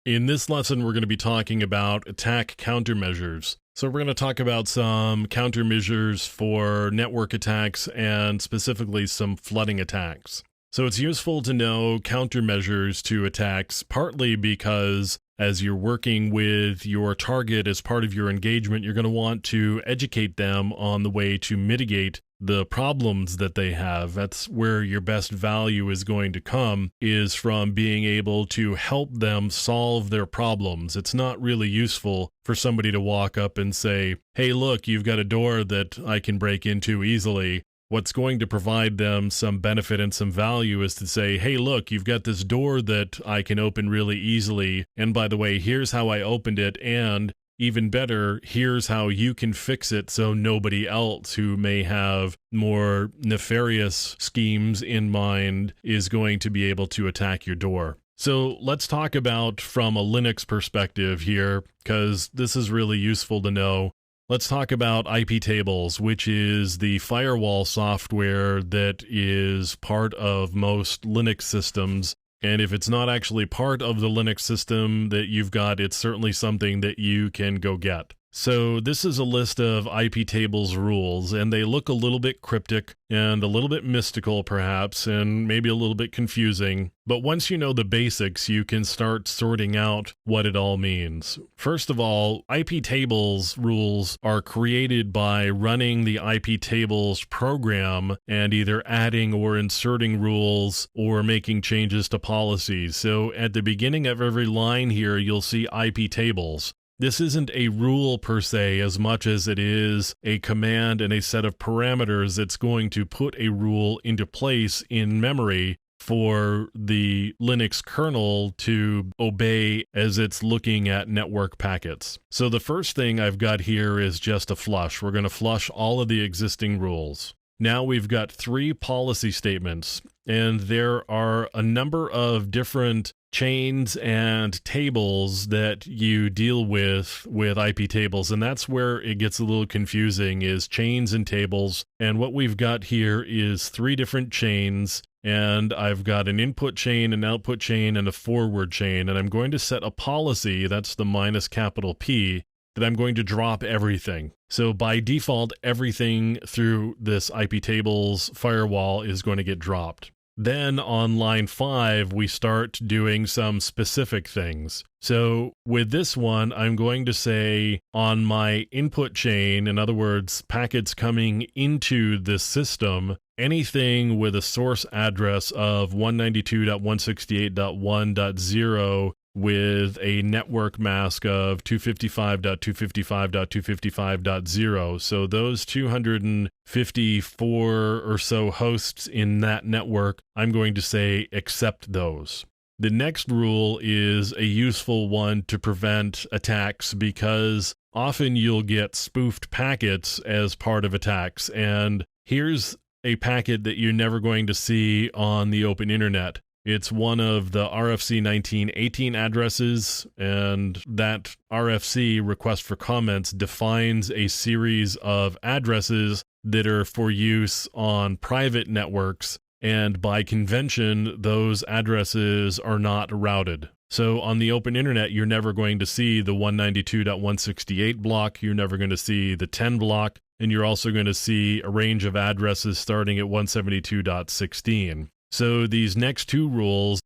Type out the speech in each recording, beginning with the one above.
In this lesson, we're going to be talking about attack countermeasures. So we're going to talk about some countermeasures for network attacks and specifically some flooding attacks. So it's useful to know countermeasures to attacks, partly because as you're working with your target as part of your engagement, you're going to want to educate them on the way to mitigate the problems that they have. That's where your best value is going to come, is from being able to help them solve their problems. It's not really useful for somebody to walk up and say, hey, look, you've got a door that I can break into easily. What's going to provide them some benefit and some value is to say, hey, look, you've got this door that I can open really easily. And by the way, here's how I opened it. And even better, here's how you can fix it so nobody else who may have more nefarious schemes in mind is going to be able to attack your door. So let's talk about from a Linux perspective here, because this is really useful to know. Let's talk about IP tables, which is the firewall software that is part of most Linux systems. And if it's not actually part of the Linux system that you've got, it's certainly something that you can go get. So this is a list of IP tables rules, and they look a little bit cryptic and a little bit mystical perhaps, and maybe a little bit confusing. But once you know the basics, you can start sorting out what it all means. First of all, IP tables rules are created by running the IP tables program and either adding or inserting rules or making changes to policies. So at the beginning of every line here, you'll see IP tables. This isn't a rule per se as much as it is a command and a set of parameters that's going to put a rule into place in memory for the Linux kernel to obey as it's looking at network packets. So the first thing I've got here is just a flush. We're going to flush all of the existing rules. Now we've got 3 policy statements, and there are a number of different chains and tables that you deal with IP tables, and that's where it gets a little confusing, is chains and tables. And what we've got here is 3 different chains, and I've got an input chain, an output chain, and a forward chain, and I'm going to set a policy, that's the -P, that I'm going to drop everything. So by default, everything through this IP tables firewall is going to get dropped. Then on line 5, we start doing some specific things. So with this one, I'm going to say on my input chain, in other words, packets coming into this system, anything with a source address of 192.168.1.0 with a network mask of 255.255.255.0. So those 254 or so hosts in that network, I'm going to say accept those. The next rule is a useful one to prevent attacks, because often you'll get spoofed packets as part of attacks. And here's a packet that you're never going to see on the open internet. It's one of the RFC 1918 addresses, and that RFC, request for comments, defines a series of addresses that are for use on private networks, and by convention, those addresses are not routed. So on the open internet, you're never going to see the 192.168 block, you're never going to see the 10 block, and you're also going to see a range of addresses starting at 172.16. So these next 2 rules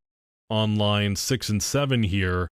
on lines 6 and 7 here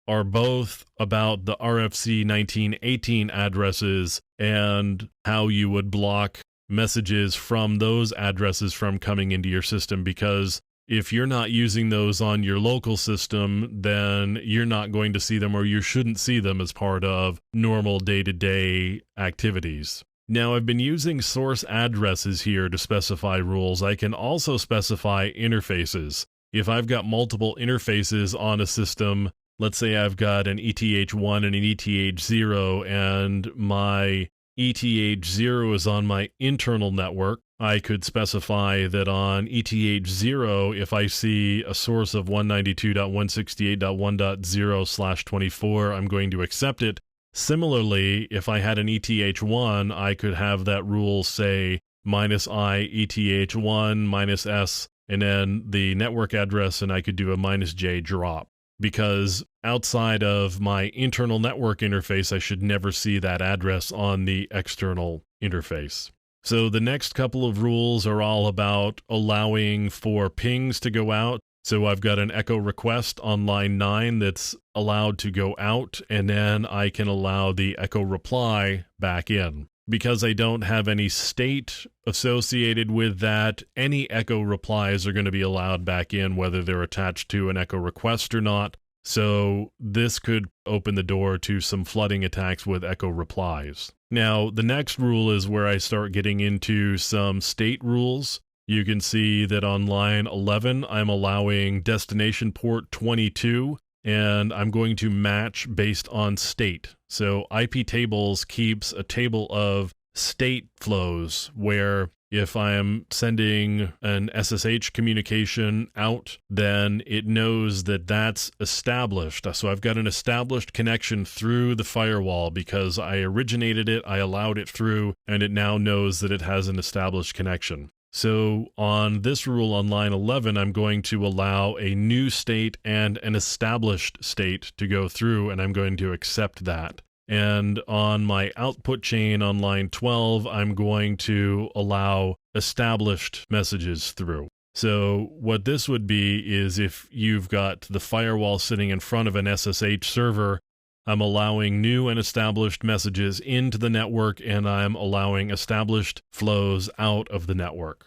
are both about the RFC 1918 addresses and how you would block messages from those addresses from coming into your system, because if you're not using those on your local system, then you're not going to see them, or you shouldn't see them as part of normal day-to-day activities. Now, I've been using source addresses here to specify rules. I can also specify interfaces. If I've got multiple interfaces on a system, let's say I've got an ETH1 and an ETH0, and my ETH0 is on my internal network, I could specify that on ETH0, if I see a source of 192.168.1.0/24, I'm going to accept it. Similarly, if I had an ETH1, I could have that rule say -I ETH1 -S and then the network address, and I could do a -J drop. because outside of my internal network interface, I should never see that address on the external interface. So the next couple of rules are all about allowing for pings to go out. So I've got an echo request on line 9 that's allowed to go out, and then I can allow the echo reply back in. Because I don't have any state associated with that, any echo replies are going to be allowed back in, whether they're attached to an echo request or not. So this could open the door to some flooding attacks with echo replies. Now, the next rule is where I start getting into some state rules. You can see that on line 11, I'm allowing destination port 22, and I'm going to match based on state. So IP tables keeps a table of state flows where if I am sending an SSH communication out, then it knows that that's established. So I've got an established connection through the firewall because I originated it, I allowed it through, and it now knows that it has an established connection. So on this rule on line 11, I'm going to allow a new state and an established state to go through, and I'm going to accept that. And on my output chain on line 12, I'm going to allow established messages through. So what this would be is if you've got the firewall sitting in front of an SSH server, I'm allowing new and established messages into the network, and I'm allowing established flows out of the network.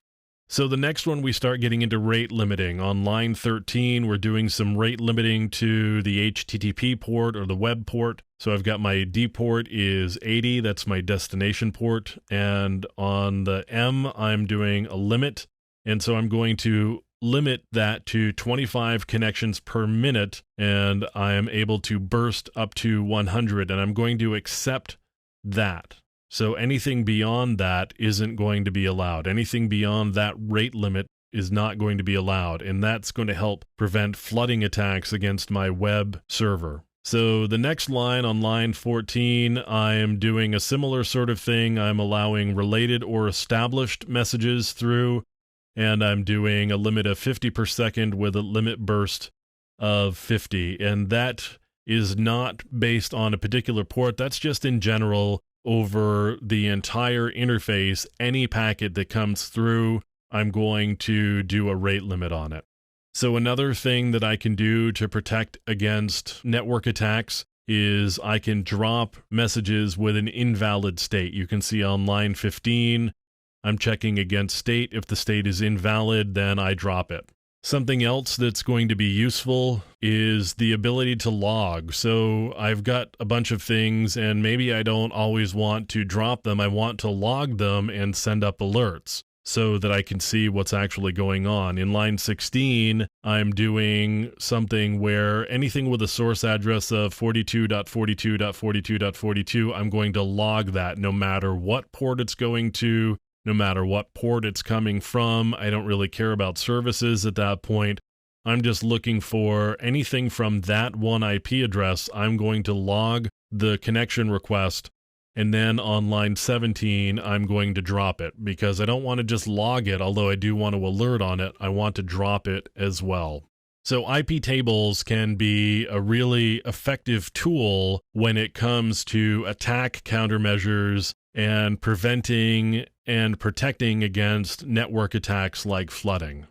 So the next one, we start getting into rate limiting. On line 13, we're doing some rate limiting to the HTTP port or the web port. So I've got my D port is 80, that's my destination port. And on the M, I'm doing a limit. And so I'm going to limit that to 25 connections per minute, and I am able to burst up to 100, and I'm going to accept that. So anything beyond that isn't going to be allowed. Anything beyond that rate limit is not going to be allowed, and that's going to help prevent flooding attacks against my web server. So the next line on line 14, I am doing a similar sort of thing. I'm allowing related or established messages through, and I'm doing a limit of 50 per second with a limit burst of 50. And that is not based on a particular port. That's just in general over the entire interface. Any packet that comes through, I'm going to do a rate limit on it. So another thing that I can do to protect against network attacks is I can drop messages with an invalid state. You can see on line 15, I'm checking against state. If the state is invalid, then I drop it. Something else that's going to be useful is the ability to log. So I've got a bunch of things, and maybe I don't always want to drop them. I want to log them and send up alerts so that I can see what's actually going on. In line 16, I'm doing something where anything with a source address of 42.42.42.42, I'm going to log that no matter what port it's going to, no matter what port it's coming from. I don't really care about services at that point. I'm just looking for anything from that one IP address. I'm going to log the connection request, and then on line 17, I'm going to drop it because I don't want to just log it, although I do want to alert on it. I want to drop it as well. So IP tables can be a really effective tool when it comes to attack countermeasures and preventing and protecting against network attacks like flooding.